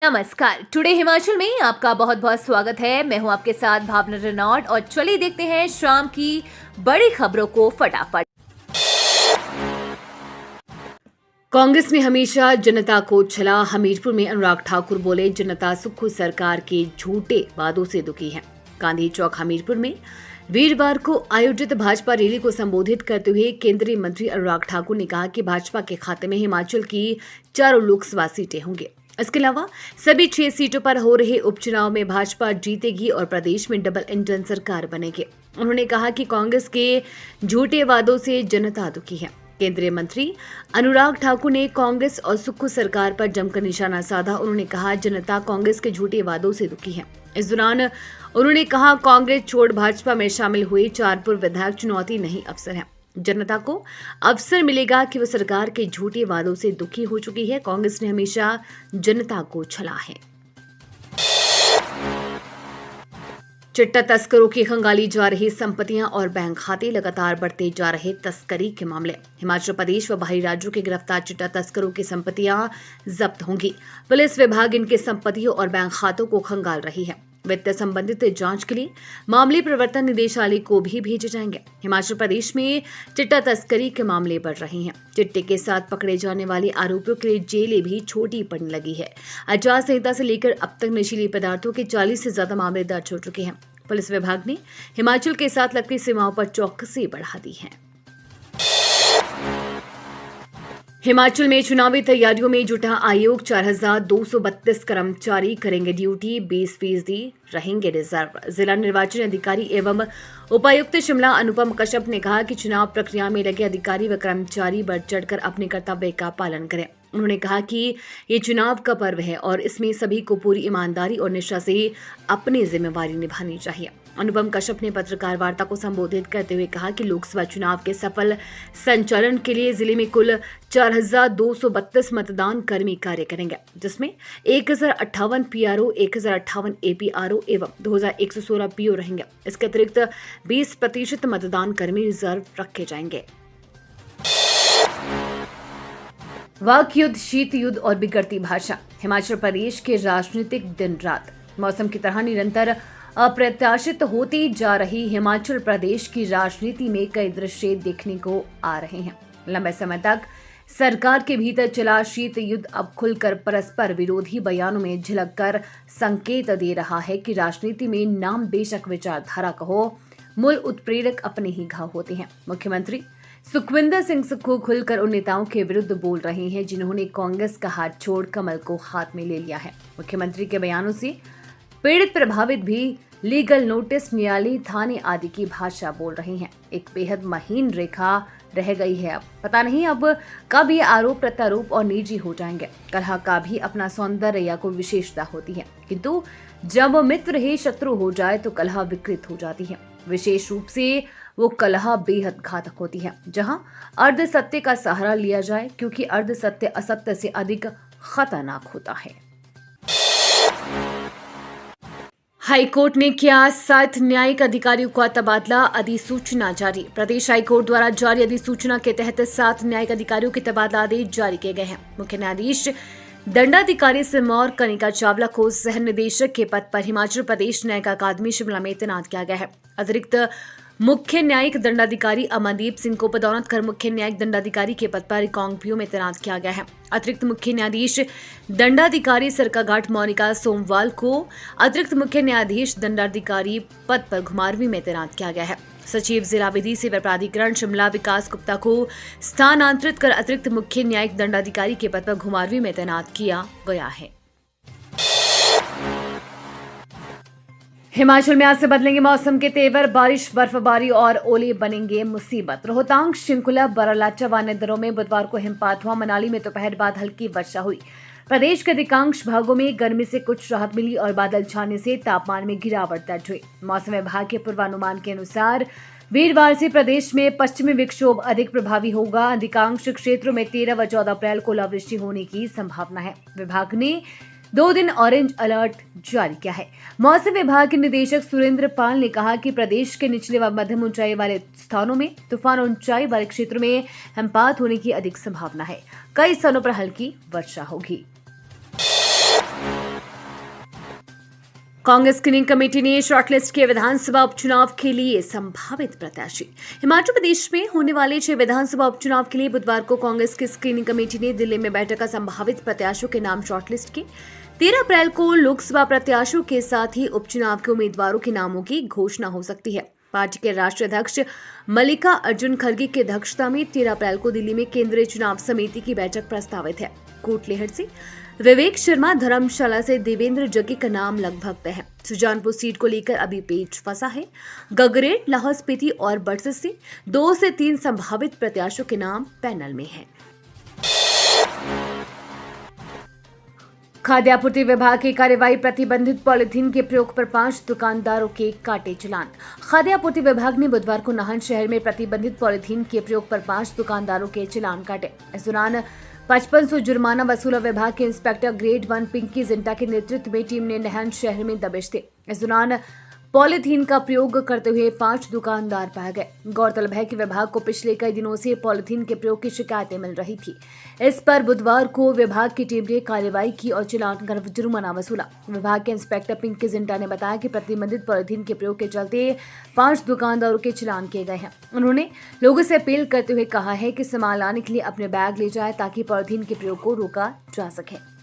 नमस्कार। टुडे हिमाचल में आपका बहुत बहुत स्वागत है। मैं हूं आपके साथ भावना रेनॉल्ड और चलिए देखते हैं शाम की बड़ी खबरों को फटाफट। कांग्रेस ने हमेशा जनता को छला। हमीरपुर में अनुराग ठाकुर बोले, जनता सुक्खू सरकार के झूठे वादों से दुखी है। गांधी चौक हमीरपुर में वीरवार को आयोजित भाजपा रैली को संबोधित करते हुए केंद्रीय मंत्री अनुराग ठाकुर ने कहा कि भाजपा के खाते में हिमाचल की 4 लोकसभा सीटें होंगी। इसके अलावा सभी 6 सीटों पर हो रहे उपचुनाव में भाजपा जीतेगी और प्रदेश में डबल इंजन सरकार बनेगी। उन्होंने कहा कि कांग्रेस के झूठे वादों से जनता दुखी है। केंद्रीय मंत्री अनुराग ठाकुर ने कांग्रेस और सुक्खू सरकार पर जमकर निशाना साधा। उन्होंने कहा, जनता कांग्रेस के झूठे वादों से दुखी है। इस दौरान उन्होंने कहा, कांग्रेस छोड़ भाजपा में शामिल हुए 4 पूर्व विधायक चुनौती नहीं अवसर है। जनता को अवसर मिलेगा कि वो सरकार के झूठे वादों से दुखी हो चुकी है। कांग्रेस ने हमेशा जनता को छला है। चिट्टा तस्करों की खंगाली जा रही संपत्तियां और बैंक खाते, लगातार बढ़ते जा रहे तस्करी के मामले। हिमाचल प्रदेश व बाहरी राज्यों के गिरफ्तार चिट्टा तस्करों की संपत्तियां जब्त होंगी। पुलिस विभाग इनके संपत्तियों और बैंक खातों को खंगाल रही है। वित्त संबंधित जांच के लिए मामले प्रवर्तन निदेशालय को भी भेजे जाएंगे। हिमाचल प्रदेश में चिट्टा तस्करी के मामले बढ़ रहे हैं। चिट्टे के साथ पकड़े जाने वाले आरोपियों के लिए जेलें भी छोटी पड़ने लगी है। आचार संहिता से लेकर अब तक नशीली पदार्थों के 40 से ज्यादा मामले दर्ज हो चुके हैं। पुलिस विभाग ने हिमाचल के साथ लगती सीमाओं पर चौकसी बढ़ा दी है। हिमाचल में चुनावी तैयारियों में जुटा आयोग। 4,232 कर्मचारी करेंगे ड्यूटी, 20% रहेंगे रिजर्व। जिला निर्वाचन अधिकारी एवं उपायुक्त शिमला अनुपम कश्यप ने कहा कि चुनाव प्रक्रिया में लगे अधिकारी व कर्मचारी बढ़ चढ़कर अपने कर्तव्य का पालन करें। उन्होंने कहा कि ये चुनाव का पर्व है और इसमें सभी को पूरी ईमानदारी और निष्ठा से अपनी जिम्मेवारी निभानी चाहिए। अनुपम कश्यप ने पत्रकार वार्ता को संबोधित करते हुए कहा कि लोकसभा चुनाव के सफल संचालन के लिए जिले में कुल 4,232 मतदान कर्मी कार्य करेंगे, जिसमें 1,058 पीआरओ, 1,058 एपीआरओ एवं 2,116 पीओ रहेंगे। इसके अतिरिक्त 20% मतदान कर्मी रिजर्व रखे जाएंगे। वाक युद्ध, शीत युद्ध और बिगड़ती भाषा। हिमाचल प्रदेश के राजनीतिक दिन रात मौसम की तरह निरंतर अप्रत्याशित होती जा रही हिमाचल प्रदेश की राजनीति में कई दृश्य देखने को आ रहे हैं। लंबे समय तक सरकार के भीतर चला शीत युद्ध अब खुलकर परस्पर विरोधी बयानों में झलक कर संकेत दे रहा है कि राजनीति में नाम बेशक विचारधारा कहो, मूल उत्प्रेरक अपने ही घाव होते हैं। मुख्यमंत्री सुखविंदर सिंह सुक्खू खुलकर उन नेताओं के विरुद्ध बोल रहे हैं जिन्होंने कांग्रेस का हाथ छोड़ कमल को हाथ में ले लिया है। मुख्यमंत्री के बयानों से पीड़ित प्रभावित भी लीगल नोटिस, न्यायालय, थाने आदि की भाषा बोल रहे हैं। एक बेहद महीन रेखा रह गई है। अब पता नहीं अब कब ये आरोप प्रत्यारोप और निजी हो जाएंगे। कलह का भी अपना सौंदर्य या कोई विशेषता होती है, किंतु जब मित्र ही शत्रु हो जाए तो कलह विकृत हो जाती है। विशेष रूप से वो कलह बेहद घातक होती है जहां अर्ध सत्य का सहारा लिया जाए, क्योंकि अर्ध सत्य असत्य से अधिक खतरनाक होता है। हाईकोर्ट ने किया 7 न्यायिक अधिकारियों का तबादला, अधिसूचना जारी। प्रदेश हाईकोर्ट द्वारा जारी अधिसूचना के तहत 7 न्यायिक अधिकारियों के तबादला आदेश जारी किए गए हैं। मुख्य न्यायाधीश दंडाधिकारी सिरमौर कनिका चावला को सह निदेशक के पद पर हिमाचल प्रदेश न्यायिक अकादमी शिमला में तैनात किया गया है। अतिरिक्त मुख्य न्यायिक दंडाधिकारी अमनदीप सिंह को पदोन्नत कर मुख्य न्यायिक दंडाधिकारी के पद पर रिकांगपिओ में तैनात किया गया है। अतिरिक्त मुख्य न्यायाधीश दंडाधिकारी सरकाघाट मोनिका सोमवाल को अतिरिक्त मुख्य न्यायाधीश दंडाधिकारी पद पर घुमारवीं में तैनात किया गया है। सचिव जिला विधि सेवा प्राधिकरण शिमला विकास गुप्ता को स्थानांतरित कर अतिरिक्त मुख्य न्यायिक दंडाधिकारी के पद पर घुमारवीं में तैनात किया गया है। हिमाचल में आज से बदलेंगे मौसम के तेवर। बारिश, बर्फबारी और ओले बनेंगे मुसीबत। रोहतांग, शिंकुला, बरालाचा व अन्य दरों में बुधवार को हिमपात हुआ। मनाली में दोपहर बाद हल्की वर्षा हुई। प्रदेश के अधिकांश भागों में गर्मी से कुछ राहत मिली और बादल छाने से तापमान में गिरावट दर्ज हुई। मौसम विभाग के पूर्वानुमान के अनुसार वीरवार से प्रदेश में पश्चिमी विक्षोभ अधिक प्रभावी होगा। अधिकांश क्षेत्रों में 13 व 14 अप्रैल को ओलावृष्टि होने की संभावना है। विभाग ने 2 दिन ऑरेंज अलर्ट जारी किया है। मौसम विभाग के निदेशक सुरेंद्र पाल ने कहा कि प्रदेश के निचले व मध्यम ऊंचाई वाले स्थानों में तूफान और ऊंचाई वाले क्षेत्रों में हिमपात होने की अधिक संभावना है। कई स्थानों पर हल्की वर्षा होगी। कांग्रेस स्क्रीनिंग कमेटी ने शॉर्टलिस्ट किए विधानसभा उपचुनाव के लिए संभावित प्रत्याशी। हिमाचल प्रदेश में होने वाले 6 विधानसभा उपचुनाव के लिए बुधवार को कांग्रेस की स्क्रीनिंग कमेटी ने दिल्ली में बैठक का संभावित प्रत्याशियों के नाम शॉर्टलिस्ट किए। 13 अप्रैल को लोकसभा प्रत्याशियों के साथ ही उपचुनाव के उम्मीदवारों के नामों की घोषणा हो सकती है। पार्टी के राष्ट्रीय अध्यक्ष मल्लिका अर्जुन खड़गे की अध्यक्षता में 13 अप्रैल को दिल्ली में केंद्रीय चुनाव समिति की बैठक प्रस्तावित है। कोटलेहड़ से विवेक शर्मा, धर्मशाला से देवेंद्र जग्गी का नाम लगभग तय है। सुजानपुर सीट को लेकर अभी पेच फंसा है। गगरेट, लाहौल स्पीति और बड़सर से 2 से 3 संभावित प्रत्याशियों के नाम पैनल में हैं। खाद्य आपूर्ति विभाग की कार्यवाही, प्रतिबंधित पॉलिथीन के प्रयोग पर 5 दुकानदारों के काटे चालान। खाद्य आपूर्ति विभाग ने बुधवार को नाहन शहर में प्रतिबंधित पॉलिथीन के प्रयोग पर 5 दुकानदारों के चालान काटे। इस दौरान 5500 जुर्माना वसूला। विभाग के इंस्पेक्टर ग्रेड 1 पिंकी जिंटा के नेतृत्व में टीम ने नाहन शहर में दबिश दी। इस दौरान पॉलिथीन का प्रयोग करते हुए 5 दुकानदार पाए गए। गौरतलब है कि विभाग को पिछले कई दिनों से पॉलिथीन के प्रयोग की शिकायतें मिल रही थी। इस पर बुधवार को विभाग की टीम ने कार्रवाई की और चालान कर जुर्माना वसूला। विभाग के इंस्पेक्टर पिंकी जिंटा ने बताया कि प्रतिबंधित पॉलिथीन के प्रयोग के चलते 5 दुकानदारों के चालान किए गए हैं। उन्होंने लोगों से अपील करते हुए कहा है कि सामान लाने के लिए अपने बैग ले जाए ताकि पॉलिथीन के प्रयोग को रोका जा सके।